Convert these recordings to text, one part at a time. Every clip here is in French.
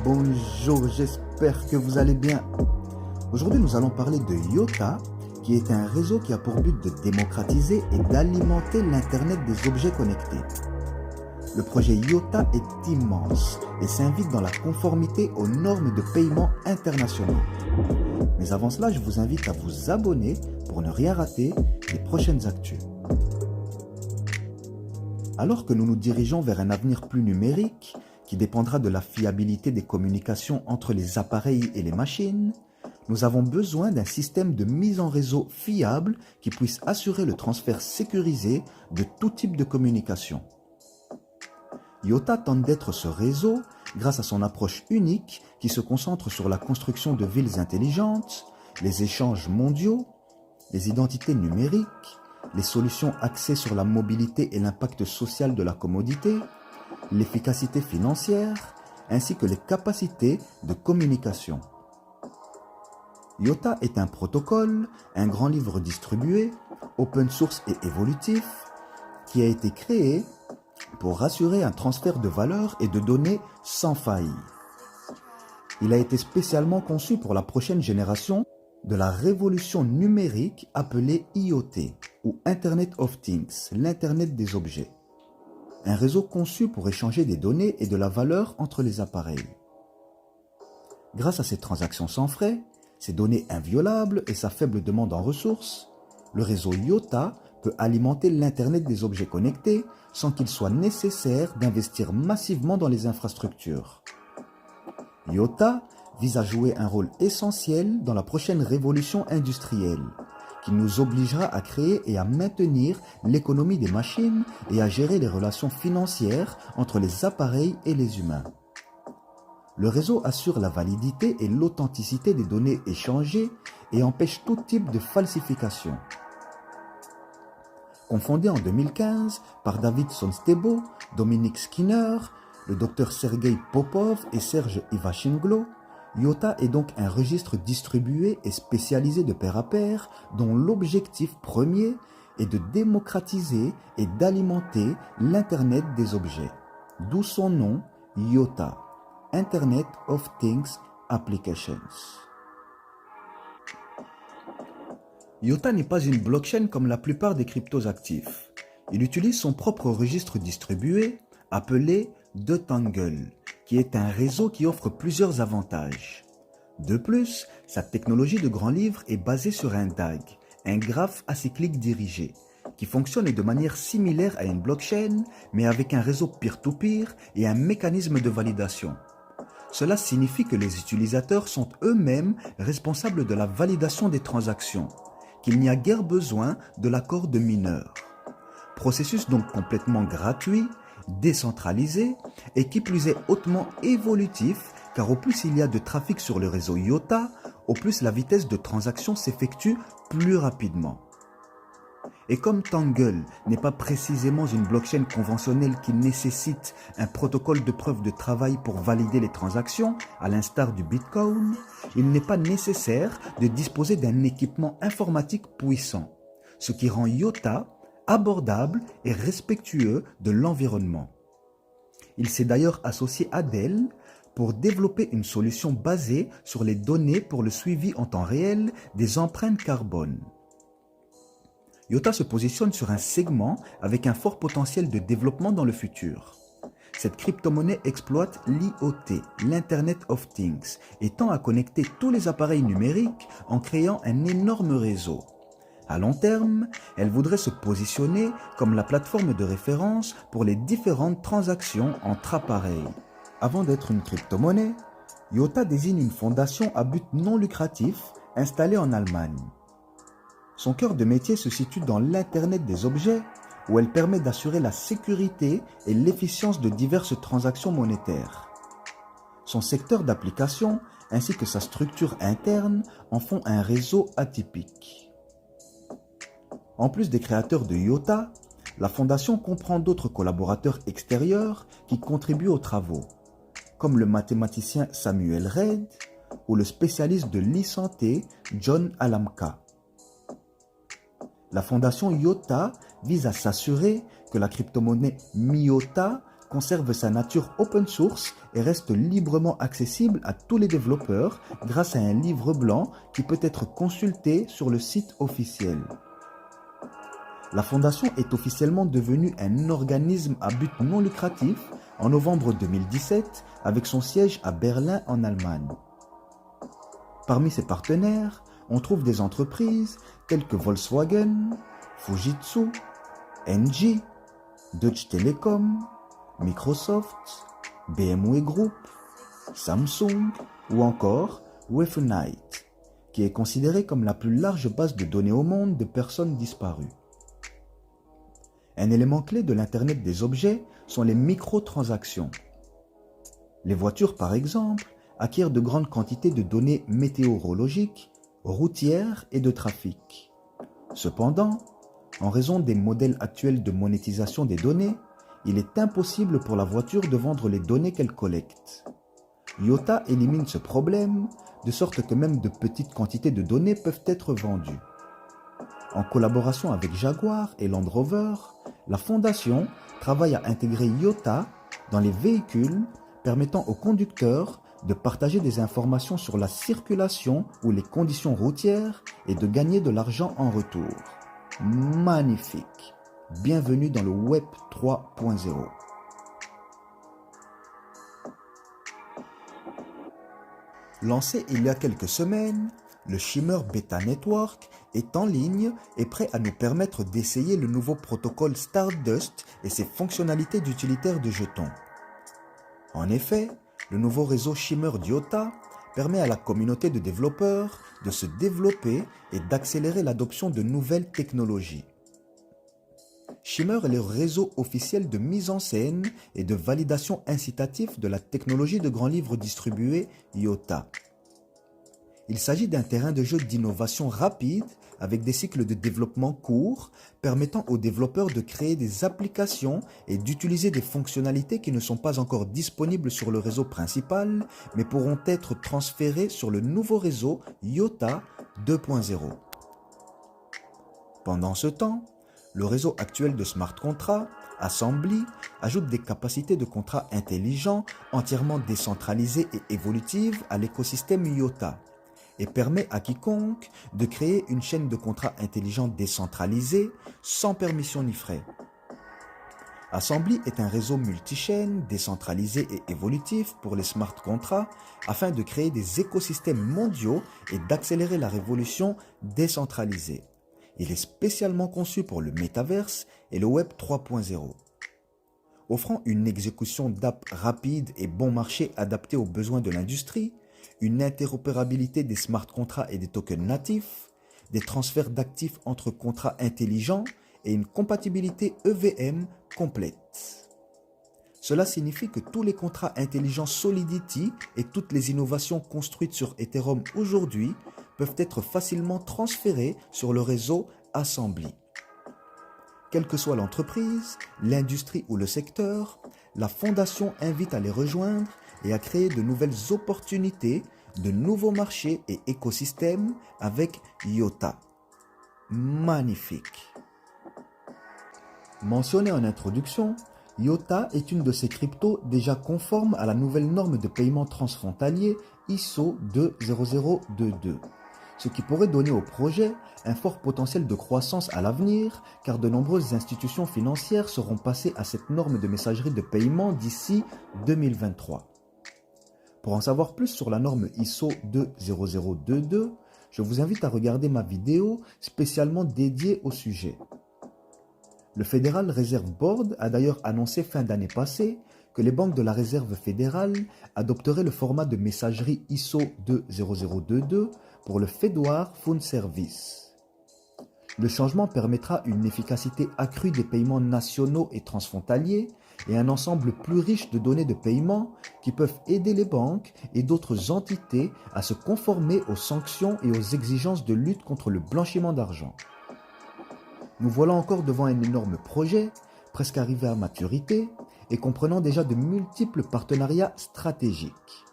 bonjour, j'espère que vous allez bien. Aujourd'hui, nous allons parler de IOTA, qui est un réseau qui a pour but de démocratiser et d'alimenter l'Internet des objets connectés. Le projet IOTA est immense et s'invite dans la conformité aux normes de paiement internationaux. Mais avant cela, je vous invite à vous abonner pour ne rien rater des prochaines actus. Alors que nous nous dirigeons vers un avenir plus numérique, qui dépendra de la fiabilité des communications entre les appareils et les machines, nous avons besoin d'un système de mise en réseau fiable qui puisse assurer le transfert sécurisé de tout type de communication. IOTA tente d'être ce réseau grâce à son approche unique qui se concentre sur la construction de villes intelligentes, les échanges mondiaux, les identités numériques, les solutions axées sur la mobilité et l'impact social de la commodité, l'efficacité financière, ainsi que les capacités de communication. IOTA est un protocole, un grand livre distribué, open source et évolutif, qui a été créé pour assurer un transfert de valeur et de données sans faille. Il a été spécialement conçu pour la prochaine génération de la révolution numérique appelée IoT, ou Internet of Things, l'Internet des objets. Un réseau conçu pour échanger des données et de la valeur entre les appareils. Grâce à ces transactions sans frais, ses données inviolables et sa faible demande en ressources, le réseau IOTA peut alimenter l'Internet des objets connectés sans qu'il soit nécessaire d'investir massivement dans les infrastructures. IOTA vise à jouer un rôle essentiel dans la prochaine révolution industrielle, qui nous obligera à créer et à maintenir l'économie des machines et à gérer les relations financières entre les appareils et les humains. Le réseau assure la validité et l'authenticité des données échangées et empêche tout type de falsification. Confondé en 2015 par David Sonstebo, Dominic Skinner, le Dr Sergei Popov et Serge Ivashinglo, IOTA est donc un registre distribué et spécialisé de pair à pair dont l'objectif premier est de démocratiser et d'alimenter l'Internet des objets. D'où son nom, IOTA, Internet of Things Applications. IOTA n'est pas une blockchain comme la plupart des cryptos actifs. Il utilise son propre registre distribué appelé DeTangle, qui est un réseau qui offre plusieurs avantages. De plus, sa technologie de grand livre est basée sur un DAG, un graphe acyclique dirigé, qui fonctionne de manière similaire à une blockchain, mais avec un réseau peer-to-peer et un mécanisme de validation. Cela signifie que les utilisateurs sont eux-mêmes responsables de la validation des transactions, qu'il n'y a guère besoin de l'accord de mineurs. Processus donc complètement gratuit, décentralisé et qui plus est hautement évolutif, car au plus il y a de trafic sur le réseau IOTA, au plus la vitesse de transaction s'effectue plus rapidement. Et comme Tangle n'est pas précisément une blockchain conventionnelle qui nécessite un protocole de preuve de travail pour valider les transactions, à l'instar du Bitcoin, il n'est pas nécessaire de disposer d'un équipement informatique puissant, ce qui rend IOTA abordable et respectueux de l'environnement. Il s'est d'ailleurs associé à Dell pour développer une solution basée sur les données pour le suivi en temps réel des empreintes carbone. IOTA se positionne sur un segment avec un fort potentiel de développement dans le futur. Cette crypto-monnaie exploite l'IoT, l'Internet of Things, et tend à connecter tous les appareils numériques en créant un énorme réseau. À long terme, elle voudrait se positionner comme la plateforme de référence pour les différentes transactions entre appareils. Avant d'être une crypto-monnaie, IOTA désigne une fondation à but non lucratif installée en Allemagne. Son cœur de métier se situe dans l'Internet des objets, où elle permet d'assurer la sécurité et l'efficience de diverses transactions monétaires. Son secteur d'application ainsi que sa structure interne en font un réseau atypique. En plus des créateurs de IOTA, la fondation comprend d'autres collaborateurs extérieurs qui contribuent aux travaux, comme le mathématicien Samuel Reid ou le spécialiste de l'e-santé John Alamka. La fondation IOTA vise à s'assurer que la crypto-monnaie MIOTA conserve sa nature open source et reste librement accessible à tous les développeurs grâce à un livre blanc qui peut être consulté sur le site officiel. La fondation est officiellement devenue un organisme à but non lucratif en novembre 2017 avec son siège à Berlin en Allemagne. Parmi ses partenaires, on trouve des entreprises telles que Volkswagen, Fujitsu, NG, Deutsche Telekom, Microsoft, BMW Group, Samsung ou encore Wefenite, qui est considérée comme la plus large base de données au monde de personnes disparues. Un élément clé de l'Internet des objets sont les microtransactions. Les voitures, par exemple, acquièrent de grandes quantités de données météorologiques, routières et de trafic. Cependant, en raison des modèles actuels de monétisation des données, il est impossible pour la voiture de vendre les données qu'elle collecte. IOTA élimine ce problème, de sorte que même de petites quantités de données peuvent être vendues. En collaboration avec Jaguar et Land Rover, la fondation travaille à intégrer IOTA dans les véhicules permettant aux conducteurs de partager des informations sur la circulation ou les conditions routières et de gagner de l'argent en retour. Magnifique! Bienvenue dans le Web 3.0. Lancé il y a quelques semaines, le Shimmer Beta Network est en ligne et prêt à nous permettre d'essayer le nouveau protocole Stardust et ses fonctionnalités d'utilitaire de jetons. En effet, le nouveau réseau Shimmer d'IOTA permet à la communauté de développeurs de se développer et d'accélérer l'adoption de nouvelles technologies. Shimmer est le réseau officiel de mise en scène et de validation incitative de la technologie de grand livre distribué IOTA. Il s'agit d'un terrain de jeu d'innovation rapide avec des cycles de développement courts permettant aux développeurs de créer des applications et d'utiliser des fonctionnalités qui ne sont pas encore disponibles sur le réseau principal mais pourront être transférées sur le nouveau réseau IOTA 2.0. Pendant ce temps, le réseau actuel de smart contracts, Assembly, ajoute des capacités de contrats intelligents entièrement décentralisées et évolutives à l'écosystème IOTA et permet à quiconque de créer une chaîne de contrats intelligents décentralisée sans permission ni frais. Assembly est un réseau multichaîne, décentralisé et évolutif pour les smart contracts afin de créer des écosystèmes mondiaux et d'accélérer la révolution décentralisée. Il est spécialement conçu pour le métaverse et le Web 3.0. Offrant une exécution d'app rapide et bon marché adaptée aux besoins de l'industrie, une interopérabilité des smart contracts et des tokens natifs, des transferts d'actifs entre contrats intelligents et une compatibilité EVM complète. Cela signifie que tous les contrats intelligents Solidity et toutes les innovations construites sur Ethereum aujourd'hui peuvent être facilement transférés sur le réseau Assembly. Quelle que soit l'entreprise, l'industrie ou le secteur, la fondation invite à les rejoindre et à créer de nouvelles opportunités, de nouveaux marchés et écosystèmes avec IOTA. Magnifique! Mentionné en introduction, IOTA est une de ces cryptos déjà conformes à la nouvelle norme de paiement transfrontalier ISO 20022, ce qui pourrait donner au projet un fort potentiel de croissance à l'avenir car de nombreuses institutions financières seront passées à cette norme de messagerie de paiement d'ici 2023. Pour en savoir plus sur la norme ISO 20022, je vous invite à regarder ma vidéo spécialement dédiée au sujet. Le Federal Reserve Board a d'ailleurs annoncé fin d'année passée que les banques de la Réserve fédérale adopteraient le format de messagerie ISO 20022 pour le Fedwar Fund Service. Le changement permettra une efficacité accrue des paiements nationaux et transfrontaliers et un ensemble plus riche de données de paiement qui peuvent aider les banques et d'autres entités à se conformer aux sanctions et aux exigences de lutte contre le blanchiment d'argent. Nous voilà encore devant un énorme projet, presque arrivé à maturité et comprenant déjà de multiples partenariats stratégiques.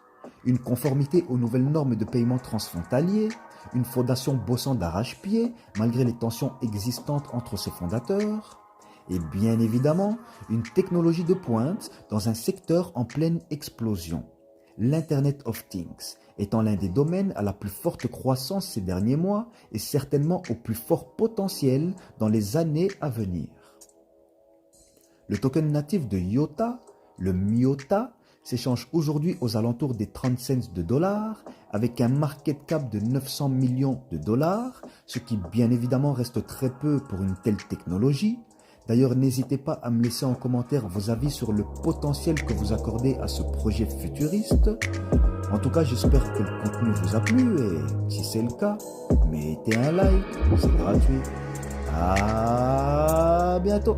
Une conformité aux nouvelles normes de paiement transfrontalier, une fondation bossant d'arrache-pied malgré les tensions existantes entre ses fondateurs, et bien évidemment une technologie de pointe dans un secteur en pleine explosion, l'Internet of Things, étant l'un des domaines à la plus forte croissance ces derniers mois et certainement au plus fort potentiel dans les années à venir. Le token natif de IOTA, le MIOTA, s'échange aujourd'hui aux alentours des 30 cents de dollars avec un market cap de 900 millions de dollars, ce qui bien évidemment reste très peu pour une telle technologie. D'ailleurs, n'hésitez pas à me laisser en commentaire vos avis sur le potentiel que vous accordez à ce projet futuriste. En tout cas, j'espère que le contenu vous a plu et si c'est le cas, mettez un like, c'est gratuit. À bientôt.